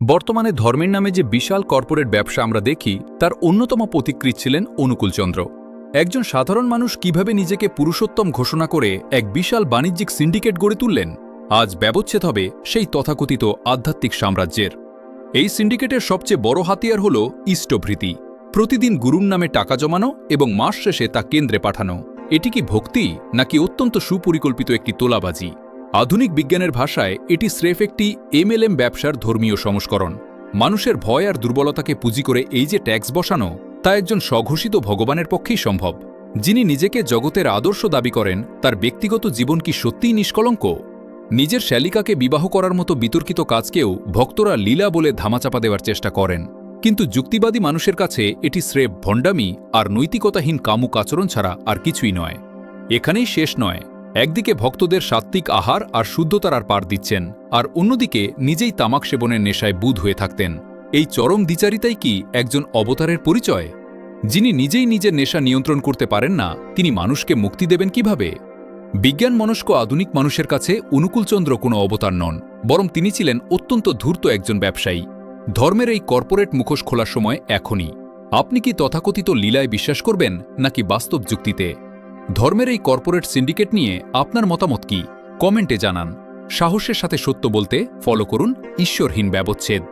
বর্তমানে ধর্মের নামে যে বিশাল কর্পোরেট ব্যবসা আমরা দেখি তার অন্যতম পথিকৃৎ ছিলেন অনুকূলচন্দ্র। একজন সাধারণ মানুষ কিভাবে নিজেকে পুরুষোত্তম ঘোষণা করে এক বিশাল বাণিজ্যিক সিন্ডিকেট গড়ে তুললেন, আজ ব্যবচ্ছেদ হবে সেই তথাকথিত আধ্যাত্মিক সাম্রাজ্যের। এই সিন্ডিকেটের সবচেয়ে বড় হাতিয়ার হল ইষ্টভৃতি, প্রতিদিন গুরুর নামে টাকা জমানো এবং মাস শেষে তা কেন্দ্রে পাঠানো। এটি কি ভক্তি নাকি অত্যন্ত সুপরিকল্পিত একটি তোলাবাজি? আধুনিক বিজ্ঞানের ভাষায় এটি স্রেফ একটি এমএলএম ব্যবসার ধর্মীয় সংস্করণ। মানুষের ভয় আর দুর্বলতাকে পুঁজি করে এই যে ট্যাক্স বসানো, তা একজন স্বঘোষিত ভগবানের পক্ষেই সম্ভব। যিনি নিজেকে জগতের আদর্শ দাবি করেন, তার ব্যক্তিগত জীবন কি সত্যিই নিষ্কলঙ্ক? নিজের শ্যালিকাকে বিবাহ করার মতো বিতর্কিত কাজকেও ভক্তরা লীলা বলে ধামাচাপা দেওয়ার চেষ্টা করেন, কিন্তু যুক্তিবাদী মানুষের কাছে এটি স্রেফ ভণ্ডামি আর নৈতিকতাহীন কামুক আচরণ ছাড়া আর কিছুই নয়। এখানেই শেষ নয়। একদিকে ভক্তদের সাত্ত্বিক আহার আর শুদ্ধতার আর পার দিচ্ছেন, আর অন্যদিকে নিজেই তামাক সেবনের নেশায় বুঁদ হয়ে থাকতেন। এই চরম দ্বিচারিতাই কি একজন অবতারের পরিচয়? যিনি নিজেই নিজের নেশা নিয়ন্ত্রণ করতে পারেন না, তিনি মানুষকে মুক্তি দেবেন কিভাবে? বিজ্ঞানমনস্ক আধুনিক মানুষের কাছে অনুকূলচন্দ্র কোনো অবতার নন, বরং তিনি ছিলেন অত্যন্ত ধূর্ত একজন ব্যবসায়ী। ধর্মের এই কর্পোরেট মুখোশ খোলার সময় এখনই। আপনি কি তথাকথিত লীলায় বিশ্বাস করবেন নাকি বাস্তব যুক্তিতে? ধর্মের এই কর্পোরেট সিন্ডিকেট নিয়ে আপনার মতামত কি? কমেন্টে জানান। সাহসের সাথে সত্য বলতে ফলো করুন ঈশ্বরহীন ব্যবচ্ছেদ।